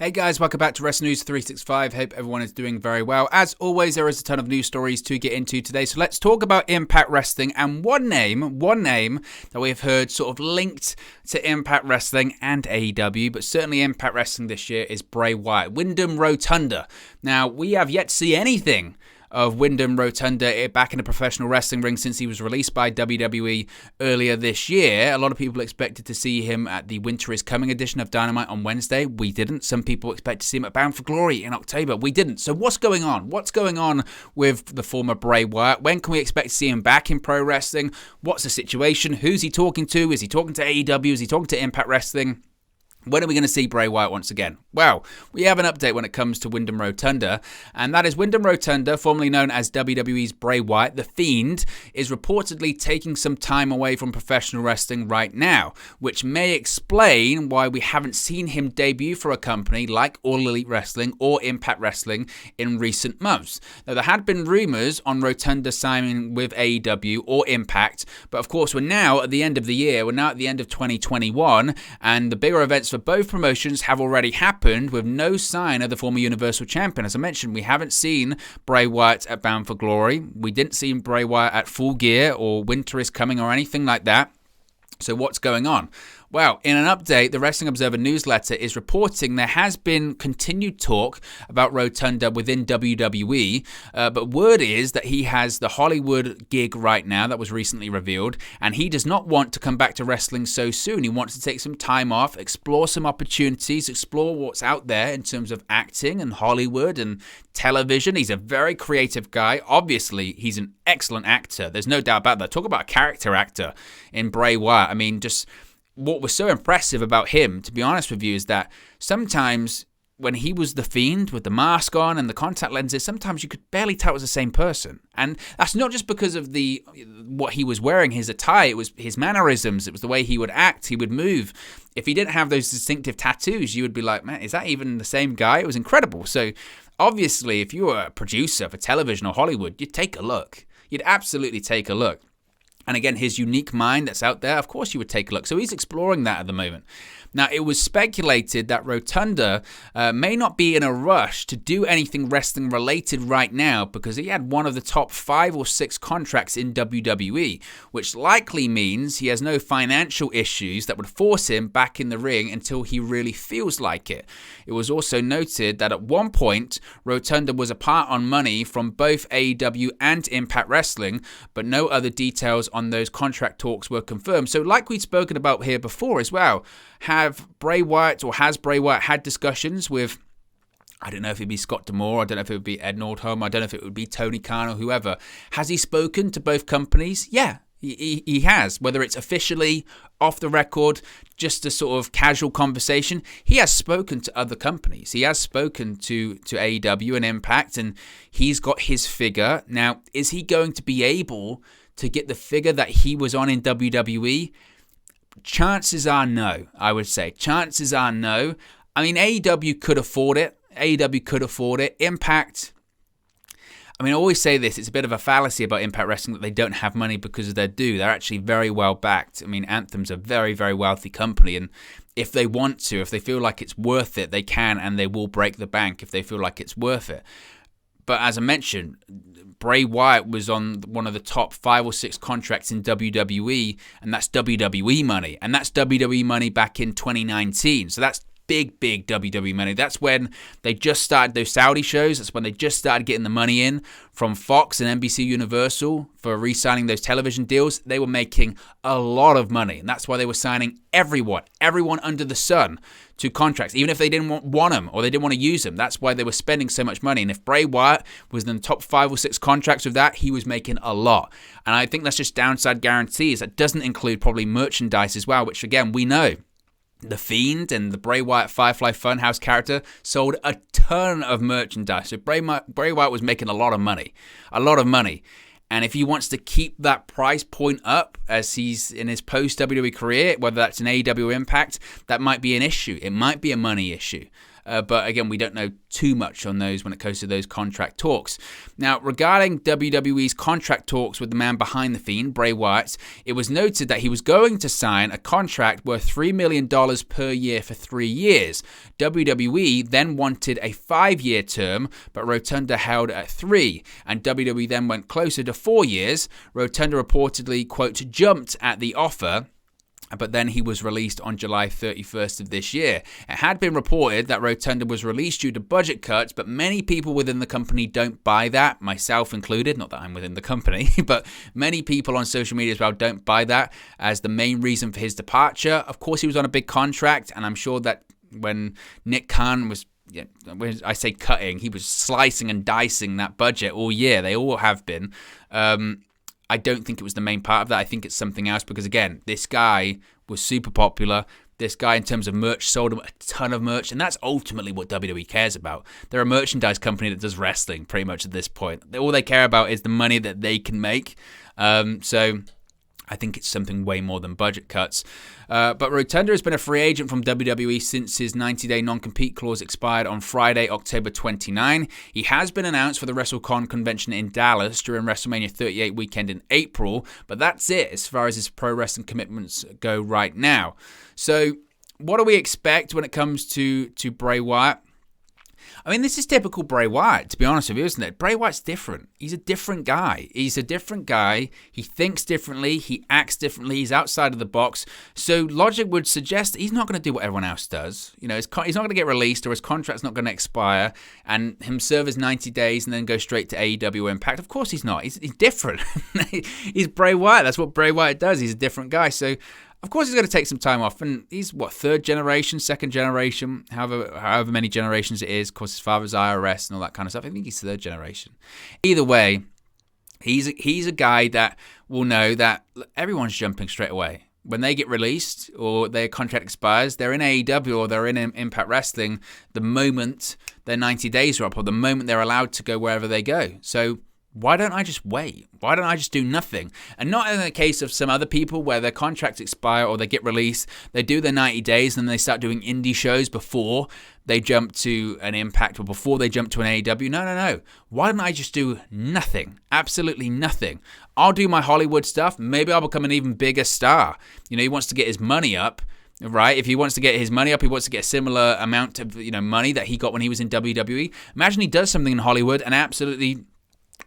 Hey guys, welcome back to Wrestling News 365. Hope everyone is doing very well. As always, there is a ton of news stories to get into today. So let's talk about Impact Wrestling and one name that we've heard sort of linked to Impact Wrestling and AEW, but certainly Impact Wrestling this year is Bray Wyatt, Wyndham Rotunda. Now, we have yet to see anything of Wyndham Rotunda back in a professional wrestling ring since he was released by WWE earlier this year. A lot of people expected to see him at the Winter is Coming edition of Dynamite on Wednesday. We didn't. Some people expect to see him at Bound for Glory in October. We didn't. So what's going on? What's going on with the former Bray Wyatt? When can we expect to see him back in pro wrestling? What's the situation? Who's he talking to? Is he talking to AEW? Is he talking to Impact Wrestling? When are we going to see Bray Wyatt once again? Well, we have an update when it comes to Wyndham Rotunda, and that is Wyndham Rotunda, formerly known as WWE's Bray Wyatt, The Fiend, is reportedly taking some time away from professional wrestling right now, which may explain why we haven't seen him debut for a company like All Elite Wrestling or Impact Wrestling in recent months. Now, there had been rumors on Rotunda signing with AEW or Impact, but of course we're now at the end of the year, we're now at the end of 2021, and the bigger events for both promotions have already happened with no sign of the former Universal Champion. As I mentioned, we haven't seen Bray Wyatt at Bound for Glory. We didn't see Bray Wyatt at Full Gear or Winter is Coming or anything like that. So what's going on? Well, in an update, the Wrestling Observer newsletter is reporting there has been continued talk about Rotunda within WWE, but word is that he has the Hollywood gig right now that was recently revealed, and he does not want to come back to wrestling so soon. He wants to take some time off, explore some opportunities, explore what's out there in terms of acting and Hollywood and television. He's a very creative guy. Obviously, he's an excellent actor. There's no doubt about that. Talk about a character actor in Bray Wyatt. I mean, just what was so impressive about him, to be honest with you, is that sometimes when he was the Fiend with the mask on and the contact lenses, sometimes you could barely tell it was the same person. And that's not just because of what he was wearing, his attire, it was his mannerisms, it was the way he would act, he would move. If he didn't have those distinctive tattoos, you would be like, man, is that even the same guy? It was incredible. So obviously, if you were a producer for television or Hollywood, you'd take a look. You'd absolutely take a look. And again, his unique mind that's out there, of course you would take a look. So he's exploring that at the moment. Now, it was speculated that Rotunda may not be in a rush to do anything wrestling related right now because he had one of the top 5 or 6 contracts in WWE, which likely means he has no financial issues that would force him back in the ring until he really feels like it. It was also noted that at one point, Rotunda was apart on money from both AEW and Impact Wrestling, but no other details on those contract talks were confirmed. So like we'd spoken about here before as well, has Bray Wyatt had discussions with, I don't know if it'd be Scott D'Amore, I don't know if it would be Ed Nordholm, I don't know if it would be Tony Khan or whoever. Has he spoken to both companies? Yeah, he has. Whether it's officially, off the record, just a sort of casual conversation, he has spoken to other companies. He has spoken to AEW and Impact, and he's got his figure. Now, is he going to be able to get the figure that he was on in WWE? Chances are no, I would say. Chances are no. I mean, AEW could afford it. Impact, I mean, I always say this, it's a bit of a fallacy about Impact Wrestling that they don't have money because they're due. They're actually very well backed. I mean, Anthem's a very, very wealthy company, and if they want to, if they feel like it's worth it, they can, and they will break the bank if they feel like it's worth it. But as I mentioned, Bray Wyatt was on one of the top 5 or 6 contracts in WWE, and that's WWE money. And that's WWE money back in 2019. So that's big WWE money. That's when they just started those Saudi shows. That's when they just started getting the money in from Fox and NBC Universal for re-signing those television deals. They were making a lot of money, and that's why they were signing everyone under the sun to contracts, even if they didn't want them or they didn't want to use them. That's why they were spending so much money. And if Bray Wyatt was in the top 5 or 6 contracts with that, he was making a lot. And I think that's just downside guarantees. That doesn't include probably merchandise as well, which again, we know The Fiend and the Bray Wyatt Firefly Funhouse character sold a ton of merchandise. So Bray Wyatt was making a lot of money. And if he wants to keep that price point up as he's in his post-WWE career, whether that's an AEW Impact, that might be an issue. It might be a money issue. But again, we don't know too much on those when it comes to those contract talks. Now, regarding WWE's contract talks with the man behind the Fiend, Bray Wyatt, it was noted that he was going to sign a contract worth $3 million per year for 3 years. WWE then wanted a 5-year term, but Rotunda held at 3, and WWE then went closer to 4 years. Rotunda reportedly, quote, jumped at the offer, but then he was released on July 31st of this year. It had been reported that Rotunda was released due to budget cuts, but many people within the company don't buy that, myself included. Not that I'm within the company, but many people on social media as well don't buy that as the main reason for his departure. Of course, he was on a big contract, and I'm sure that when Nick Khan was, when I say cutting, he was slicing and dicing that budget all year. They all have been. I don't think it was the main part of that. I think it's something else because, again, this guy was super popular. This guy, in terms of merch, sold him a ton of merch, and that's ultimately what WWE cares about. They're a merchandise company that does wrestling pretty much at this point. All they care about is the money that they can make. So I think it's something way more than budget cuts. But Rotunda has been a free agent from WWE since his 90-day non-compete clause expired on Friday, October 29. He has been announced for the WrestleCon convention in Dallas during WrestleMania 38 weekend in April, but that's it as far as his pro wrestling commitments go right now. So what do we expect when it comes to Bray Wyatt? I mean, this is typical Bray Wyatt, to be honest with you, isn't it? Bray Wyatt's different. He's a different guy. He's a different guy. He thinks differently. He acts differently. He's outside of the box. So logic would suggest he's not going to do what everyone else does. You know, he's not going to get released, or his contract's not going to expire, and him serve his 90 days and then go straight to AEW Impact. Of course he's not. He's different. He's Bray Wyatt. That's what Bray Wyatt does. He's a different guy. So of course he's going to take some time off, and he's, third generation, second generation, however many generations it is. Of course, his father's IRS and all that kind of stuff. I think he's third generation. Either way, he's a guy that will know that everyone's jumping straight away. When they get released or their contract expires, they're in AEW or they're in Impact Wrestling the moment their 90 days are up or the moment they're allowed to go wherever they go. So why don't I just wait? Why don't I just do nothing? And not in the case of some other people where their contracts expire or they get released, they do their 90 days and then they start doing indie shows before they jump to an Impact or before they jump to an AEW. No. Why don't I just do nothing? Absolutely nothing. I'll do my Hollywood stuff. Maybe I'll become an even bigger star. You know, he wants to get his money up. Right? If he wants to get his money up, he wants to get a similar amount of, money that he got when he was in WWE. Imagine he does something in Hollywood and absolutely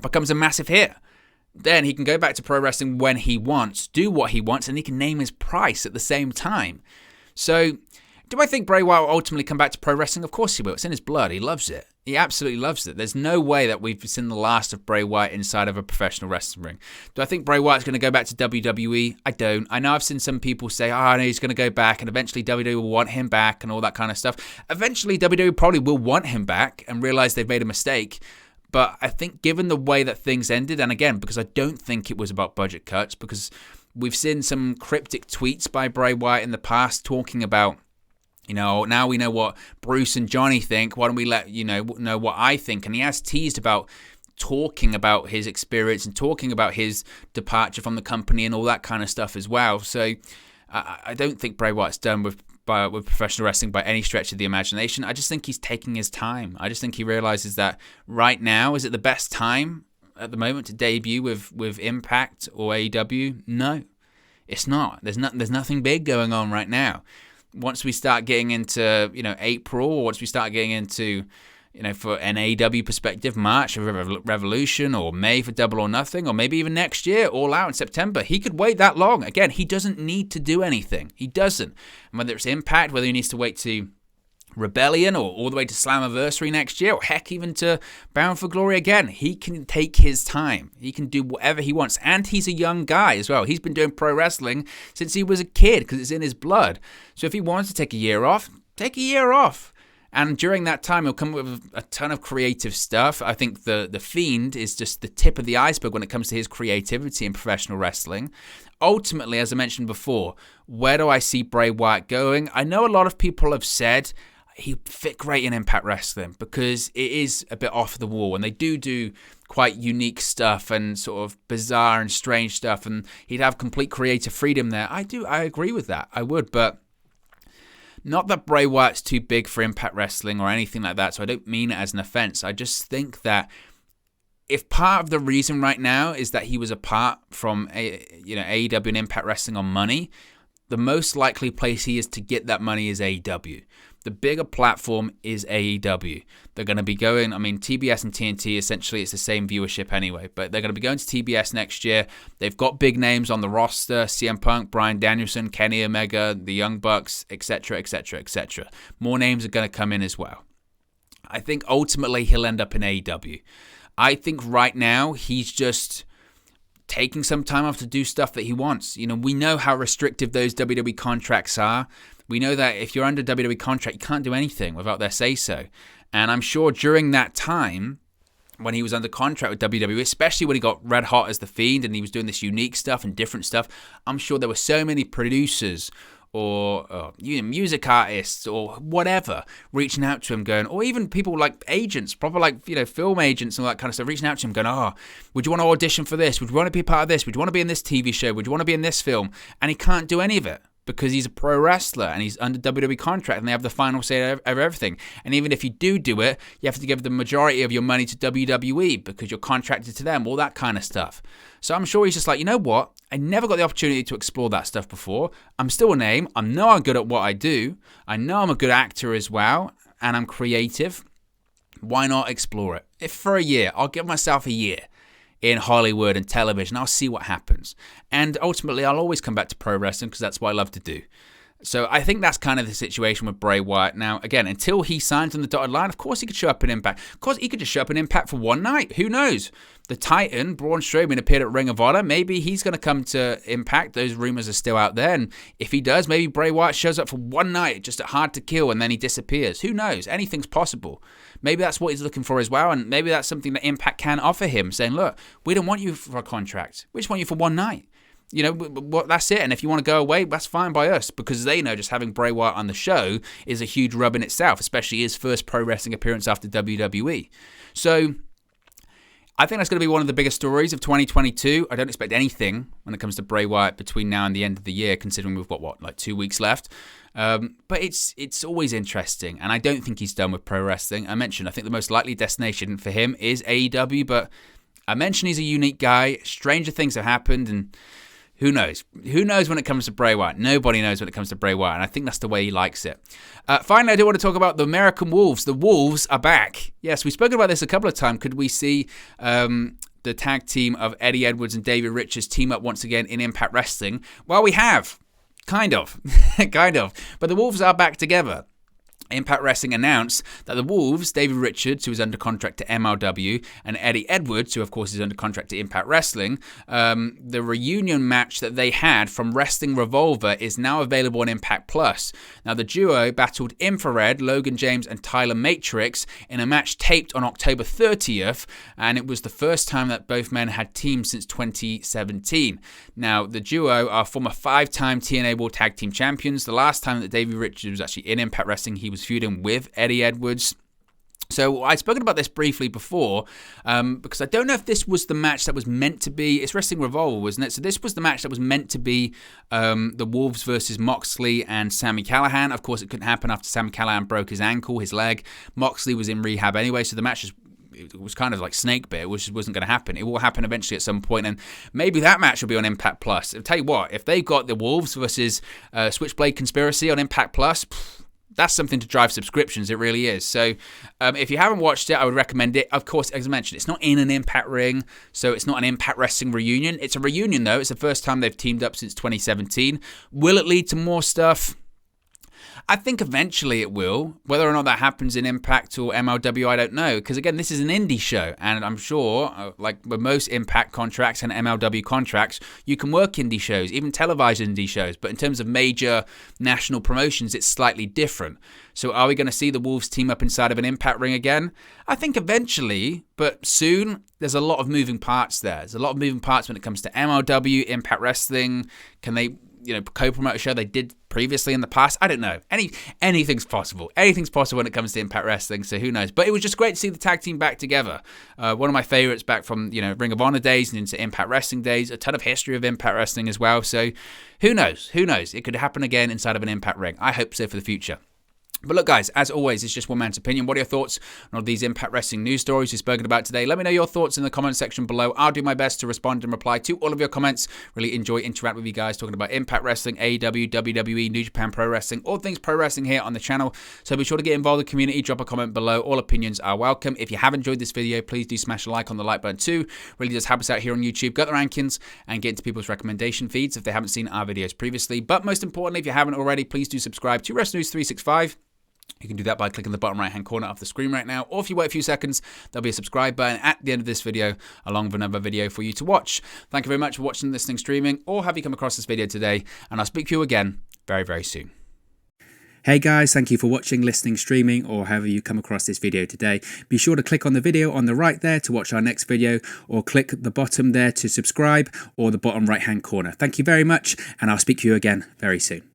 becomes a massive hit. Then he can go back to pro wrestling when he wants, do what he wants, and he can name his price at the same time. So, do I think Bray Wyatt will ultimately come back to pro wrestling? Of course he will. It's in his blood. He loves it. He absolutely loves it. There's no way that we've seen the last of Bray Wyatt inside of a professional wrestling ring. Do I think Bray Wyatt's going to go back to WWE? I don't. I know I've seen some people say, no, he's going to go back, and eventually WWE will want him back and all that kind of stuff. Eventually WWE probably will want him back and realize they've made a mistake. But I think given the way that things ended, and again, because I don't think it was about budget cuts, because we've seen some cryptic tweets by Bray Wyatt in the past talking about, now we know what Bruce and Johnny think. Why don't we let know what I think? And he has teased about talking about his experience and talking about his departure from the company and all that kind of stuff as well. So I don't think Bray Wyatt's done with professional wrestling by any stretch of the imagination. I just think he's taking his time. I just think he realizes that right now, is it the best time at the moment to debut with Impact or AEW? No, it's not. There's nothing big going on right now. Once we start getting into April, or once we start getting into for an AEW perspective, March for Revolution, or May for Double or Nothing, or maybe even next year, All Out in September. He could wait that long. Again, he doesn't need to do anything. He doesn't. And whether it's Impact, whether he needs to wait to Rebellion, or all the way to Slammiversary next year, or heck, even to Bound for Glory again, he can take his time. He can do whatever he wants. And he's a young guy as well. He's been doing pro wrestling since he was a kid, because it's in his blood. So if he wants to take a year off, take a year off. And during that time, he'll come up with a ton of creative stuff. I think the Fiend is just the tip of the iceberg when it comes to his creativity in professional wrestling. Ultimately, as I mentioned before, where do I see Bray Wyatt going? I know a lot of people have said he'd fit great in Impact Wrestling because it is a bit off the wall, and they do quite unique stuff and sort of bizarre and strange stuff, and he'd have complete creative freedom there. I agree with that. I would, but Not that Bray Wyatt's too big for Impact Wrestling or anything like that, so I don't mean it as an offense. I just think that if part of the reason right now is that he was apart from AEW and Impact Wrestling on money, the most likely place he is to get that money is AEW. The bigger platform is AEW. They're going to be going, TBS and TNT, essentially it's the same viewership anyway, but they're going to be going to TBS next year. They've got big names on the roster, CM Punk, Bryan Danielson, Kenny Omega, the Young Bucks, etc., etc., etc. More names are going to come in as well. I think ultimately he'll end up in AEW. I think right now he's just taking some time off to do stuff that he wants. We know how restrictive those WWE contracts are. We know that if you're under WWE contract, you can't do anything without their say-so. And I'm sure during that time, when he was under contract with WWE, especially when he got red hot as The Fiend and he was doing this unique stuff and different stuff, I'm sure there were so many producers or music artists or whatever reaching out to him going, or even people like agents, proper film agents and all that kind of stuff, reaching out to him going, would you want to audition for this? Would you want to be a part of this? Would you want to be in this TV show? Would you want to be in this film? And he can't do any of it because he's a pro wrestler and he's under WWE contract and they have the final say of everything. And even if you do it, you have to give the majority of your money to WWE because you're contracted to them, all that kind of stuff. So I'm sure he's just like, you know what? I never got the opportunity to explore that stuff before. I'm still a name. I know I'm good at what I do. I know I'm a good actor as well. And I'm creative. Why not explore it? If for a year, I'll give myself a year in Hollywood and television. I'll see what happens. And ultimately, I'll always come back to pro wrestling because that's what I love to do. So I think that's kind of the situation with Bray Wyatt. Now, again, until he signs on the dotted line, of course he could show up in Impact. Of course he could just show up in Impact for one night. Who knows? The Titan, Braun Strowman, appeared at Ring of Honor. Maybe he's going to come to Impact. Those rumors are still out there. And if he does, maybe Bray Wyatt shows up for one night, just at Hard to Kill, and then he disappears. Who knows? Anything's possible. Maybe that's what he's looking for as well. And maybe that's something that Impact can offer him, saying, look, we don't want you for a contract. We just want you for one night. That's it. And if you want to go away, that's fine by us, because they know just having Bray Wyatt on the show is a huge rub in itself, especially his first pro wrestling appearance after WWE. So I think that's going to be one of the biggest stories of 2022. I don't expect anything when it comes to Bray Wyatt between now and the end of the year, considering we've got, 2 weeks left. But it's always interesting, and I don't think he's done with pro wrestling. I think the most likely destination for him is AEW, but I mentioned he's a unique guy. Stranger things have happened, and who knows? Who knows when it comes to Bray Wyatt? Nobody knows when it comes to Bray Wyatt, and I think that's the way he likes it. Finally, I do want to talk about the American Wolves. The Wolves are back. Yes, we've spoken about this a couple of times. Could we see the tag team of Eddie Edwards and David Richards team up once again in Impact Wrestling? Well, we have. Kind of. Kind of. But the Wolves are back together. Impact Wrestling announced that the Wolves, David Richards, who is under contract to MLW, and Eddie Edwards, who of course is under contract to Impact Wrestling, the reunion match that they had from Wrestling Revolver is now available on Impact Plus. Now, the duo battled Infrared, Logan James, and Tyler Matrix in a match taped on October 30th, and it was the first time that both men had teamed since 2017. Now, the duo are former 5-time TNA World Tag Team Champions. The last time that David Richards was actually in Impact Wrestling, he was feuding with Eddie Edwards. So I'd spoken about this briefly before, because I don't know if this was the match that was meant to be. It's Wrestling Revolver, wasn't it? So this was the match that was meant to be the Wolves versus Moxley and Sami Callihan. Of course, it couldn't happen after Sami Callihan broke his ankle, his leg. Moxley was in rehab anyway, so the match it was kind of like snake bit, which wasn't going to happen. It will happen eventually at some point, and maybe that match will be on Impact Plus. I'll tell you what, if they've got the Wolves versus Switchblade Conspiracy on Impact Plus, that's something to drive subscriptions. It really is. So if you haven't watched it, I would recommend it. Of course, as I mentioned, it's not in an Impact ring, so it's not an Impact Wrestling reunion. It's a reunion, though. It's the first time they've teamed up since 2017. Will it lead to more stuff? I think eventually it will. Whether or not that happens in Impact or MLW, I don't know. Because, again, this is an indie show. And I'm sure, like with most Impact contracts and MLW contracts, you can work indie shows, even televised indie shows. But in terms of major national promotions, it's slightly different. So are we going to see the Wolves team up inside of an Impact ring again? I think eventually, but soon. There's a lot of moving parts there. There's a lot of moving parts when it comes to MLW, Impact Wrestling. Can they co-promote a show they did previously in the past. I don't know. Anything's possible. Anything's possible when it comes to Impact Wrestling, so who knows. But it was just great to see the tag team back together. One of my favorites back from, Ring of Honor days and into Impact Wrestling days. A ton of history of Impact Wrestling as well. So who knows? Who knows? It could happen again inside of an Impact ring. I hope so for the future. But look, guys, as always, it's just one man's opinion. What are your thoughts on all these Impact Wrestling news stories we've spoken about today? Let me know your thoughts in the comment section below. I'll do my best to respond and reply to all of your comments. Really enjoy interacting with you guys, talking about Impact Wrestling, AEW, WWE, New Japan Pro Wrestling, all things pro wrestling here on the channel. So be sure to get involved in the community, drop a comment below. All opinions are welcome. If you have enjoyed this video, please do smash a like on the like button too. Really does help us out here on YouTube. Got the rankings and get into people's recommendation feeds if they haven't seen our videos previously. But most importantly, if you haven't already, please do subscribe to Wrestling News 365. You can do that by clicking the bottom right hand corner of the screen right now, or if you wait a few seconds, there'll be a subscribe button at the end of this video along with another video for you to watch. Thank you very much for watching, listening, streaming, or have you come across this video today, and I'll speak to you again very, very soon. Hey guys, thank you for watching, listening, streaming, or however you come across this video today. Be sure to click on the video on the right there to watch our next video, or click the bottom there to subscribe, or the bottom right hand corner. Thank you very much, and I'll speak to you again very soon.